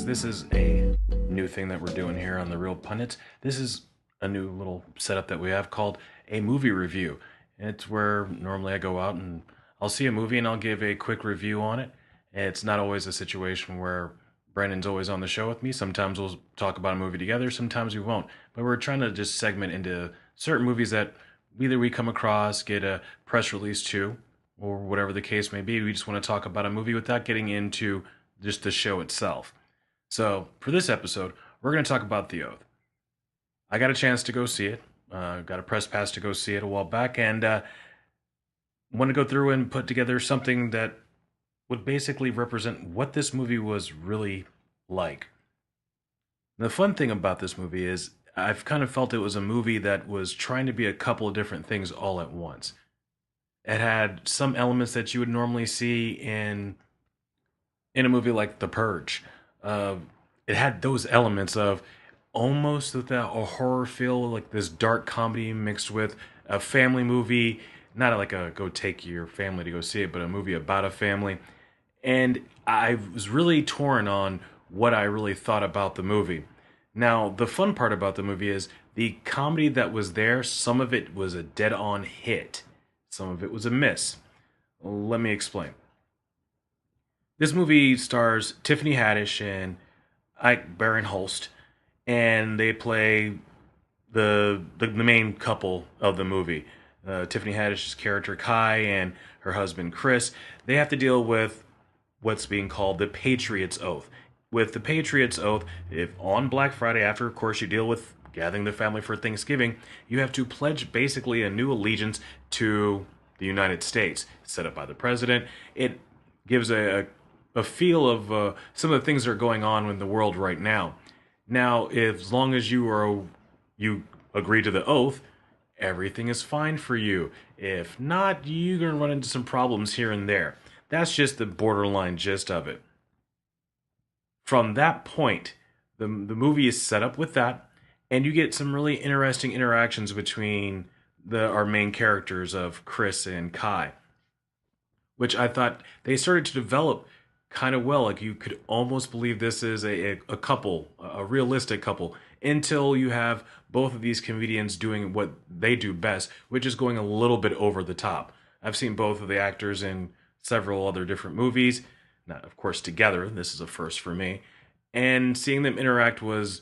This is a new thing that we're doing here on The Real Pundits. This is a new little setup that we have called a movie review. It's where normally I go out and I'll see a movie and I'll give a quick review on it. It's not always a situation where Brandon's always on the show with me. Sometimes we'll talk about a movie together, sometimes we won't. But we're trying to just segment into certain movies that either we come across, get a press release to, or whatever the case may be. We just want to talk about a movie without getting into just the show itself. So, for this episode, we're going to talk about The Oath. I got a chance to go see it. Got a press pass to go see it a while back, and want to go through and put together something that would basically represent what this movie was really like. The fun thing about this movie is I've kind of felt it was a movie that was trying to be a couple of different things all at once. It had some elements that you would normally see in a movie like The Purge. It had those elements of almost with a horror feel, like this dark comedy mixed with a family movie, not like a go take your family to go see it, but a movie about a family. And I was really torn on what I really thought about the movie. Now, the fun part about the movie is the comedy that was there, some of it was a dead-on hit. Some of it was a miss. Let me explain. This movie stars Tiffiany Haddish and Ike Barinholtz, and they play the main couple of the movie. Tiffiany Haddish's character Kai and her husband Chris. They have to deal with what's being called the Patriot's Oath. With the Patriot's Oath, if on Black Friday, after of course you deal with gathering the family for Thanksgiving, you have to pledge basically a new allegiance to the United States, set up by the president. It gives a feel of some of the things that are going on in the world right now. Now, as long as you agree to the oath, everything is fine for you. If not, you're going to run into some problems here and there. That's just the borderline gist of it. From that point, the movie is set up with that, and you get some really interesting interactions between our main characters of Chris and Kai, which I thought they started to develop kind of well. Like you could almost believe this is a couple, a realistic couple, until you have both of these comedians doing what they do best, which is going a little bit over the top. I've seen both of the actors in several other different movies, not of course together. This is a first for me, and seeing them interact was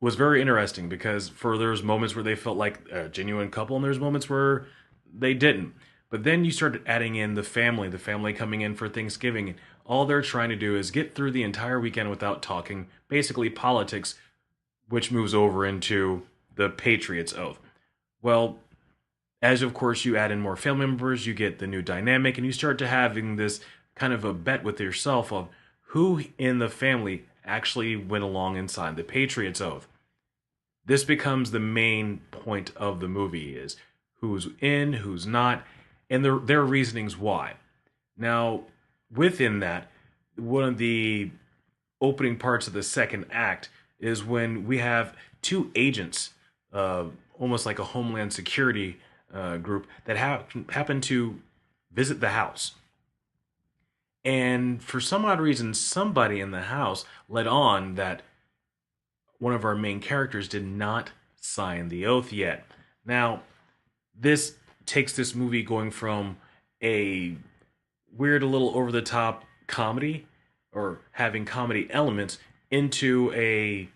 very interesting because there's moments where they felt like a genuine couple, and there's moments where they didn't. But then you started adding in the family coming in for Thanksgiving, and all they're trying to do is get through the entire weekend without talking, basically politics, which moves over into the Patriot's Oath. Well, as of course you add in more family members, you get the new dynamic, and you start to having this kind of a bet with yourself of who in the family actually went along and signed the Patriot's Oath. This becomes the main point of the movie, is who's in, who's not, and their reasonings why. Now, within that, one of the opening parts of the second act is when we have two agents, almost like a Homeland Security group, that happen to visit the house. And for some odd reason, somebody in the house let on that one of our main characters did not sign the oath yet. Now, this takes this movie going from a weird, a little over-the-top comedy, or having comedy elements, into a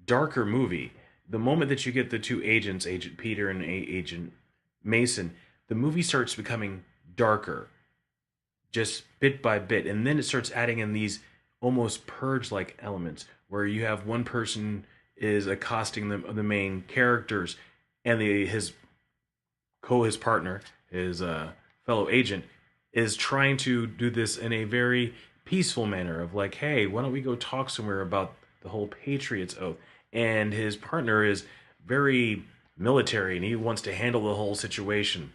darker movie. The moment that you get the two agents, Agent Peter and Agent Mason, the movie starts becoming darker, just bit by bit, and then it starts adding in these almost purge-like elements, where you have one person is accosting the main characters, and his partner, his fellow agent, is trying to do this in a very peaceful manner of like, hey, why don't we go talk somewhere about the whole Patriot's Oath? And his partner is very military, and he wants to handle the whole situation.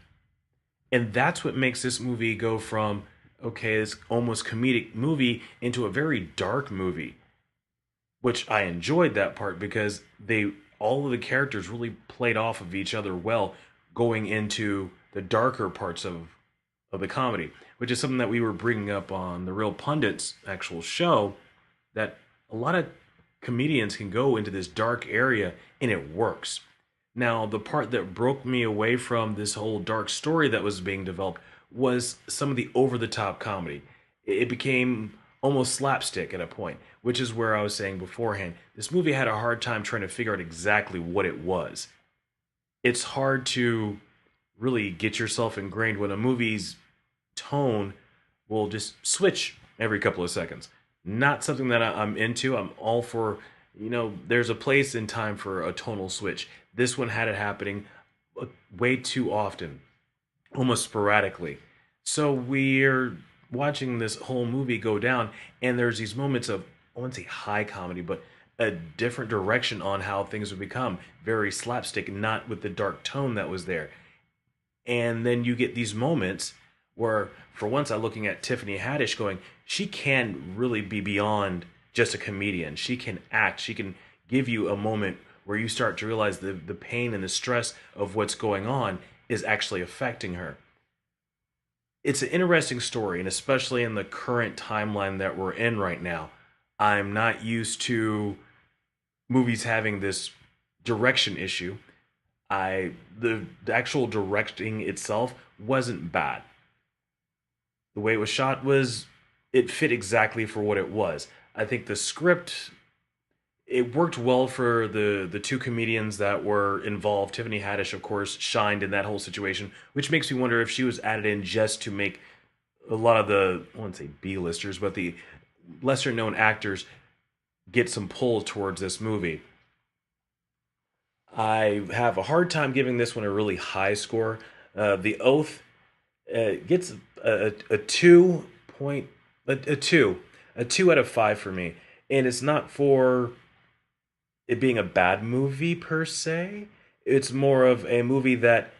And that's what makes this movie go from, okay, this almost comedic movie into a very dark movie, which I enjoyed that part because all of the characters really played off of each other well, going into the darker parts of the comedy, which is something that we were bringing up on the Real Pundits actual show, that a lot of comedians can go into this dark area and it works. Now, the part that broke me away from this whole dark story that was being developed was some of the over the top comedy. It became almost slapstick at a point, which is where I was saying beforehand. This movie had a hard time trying to figure out exactly what it was. It's hard to really get yourself ingrained when a movie's tone will just switch every couple of seconds. Not something that I'm into. I'm all for, there's a place and time for a tonal switch. This one had it happening way too often, almost sporadically. So we're watching this whole movie go down, and there's these moments of, I wouldn't say high comedy, but a different direction on how things would become. Very slapstick, not with the dark tone that was there. And then you get these moments where, for once, I'm looking at Tiffiany Haddish going, she can really be beyond just a comedian. She can act. She can give you a moment where you start to realize the pain and the stress of what's going on is actually affecting her. It's an interesting story, and especially in the current timeline that we're in right now, I'm not used to movies having this direction issue. The actual directing itself wasn't bad. The way it was shot was, it fit exactly for what it was. I think the script, it worked well for the two comedians that were involved. Tiffiany Haddish, of course, shined in that whole situation, which makes me wonder if she was added in just to make a lot of the, I wouldn't say B-listers, but the lesser known actors get some pull towards this movie. I have a hard time giving this one a really high score. The Oath gets a 2 point, a 2, a 2 out of 5 for me, and it's not for it being a bad movie per se. It's more of a movie that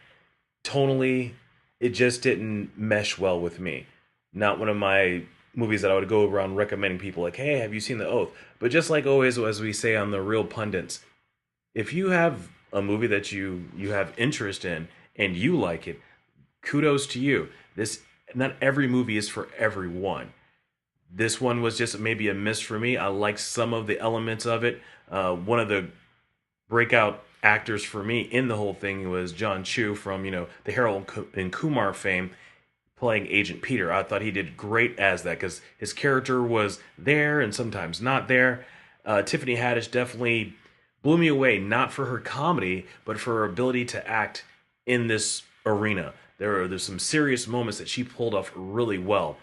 tonally it just didn't mesh well with me. Not one of my movies that I would go around recommending people like, hey, have you seen The Oath? But just like always, as we say on the Real Pundits, if you have a movie that you have interest in and you like it, kudos to you. This, not every movie is for everyone. This one was just maybe a miss for me. I liked some of the elements of it. One of the breakout actors for me in the whole thing was John Chu from the Harold and Kumar fame, playing Agent Peter. I thought he did great as that because his character was there and sometimes not there. Tiffiany Haddish definitely blew me away, not for her comedy, but for her ability to act in this arena. There's some serious moments that she pulled off really well.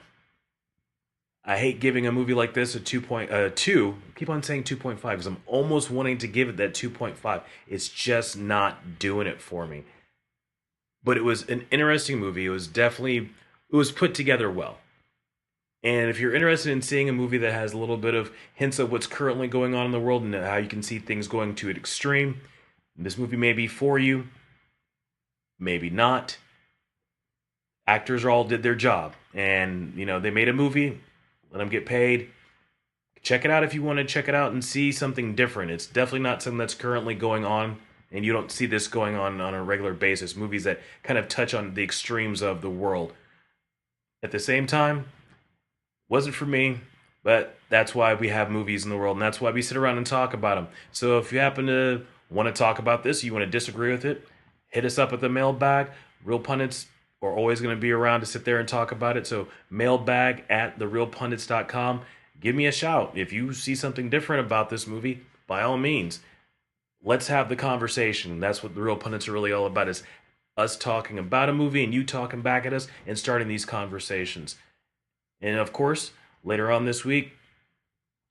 I hate giving a movie like this a 2.2. Keep on saying 2.5 because I'm almost wanting to give it that 2.5. It's just not doing it for me. But it was an interesting movie. It was put together well. And if you're interested in seeing a movie that has a little bit of hints of what's currently going on in the world and how you can see things going to an extreme, this movie may be for you, maybe not. Actors all did their job, and they made a movie. Let them get paid. Check it out if you want to check it out and see something different. It's definitely not something that's currently going on, and you don't see this going on a regular basis. Movies that kind of touch on the extremes of the world. At the same time, wasn't for me, but that's why we have movies in the world, and that's why we sit around and talk about them. So if you happen to want to talk about this, you want to disagree with it, hit us up at the mailbag. Real Pundits are always going to be around to sit there and talk about it. So mailbag at therealpundits.com. Give me a shout. If you see something different about this movie, by all means, let's have the conversation. That's what the Real Pundits are really all about, is us talking about a movie and you talking back at us and starting these conversations. And of course, later on this week,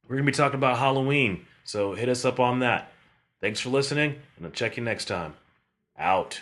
we're going to be talking about Halloween. So hit us up on that. Thanks for listening, and I'll check you next time. Out.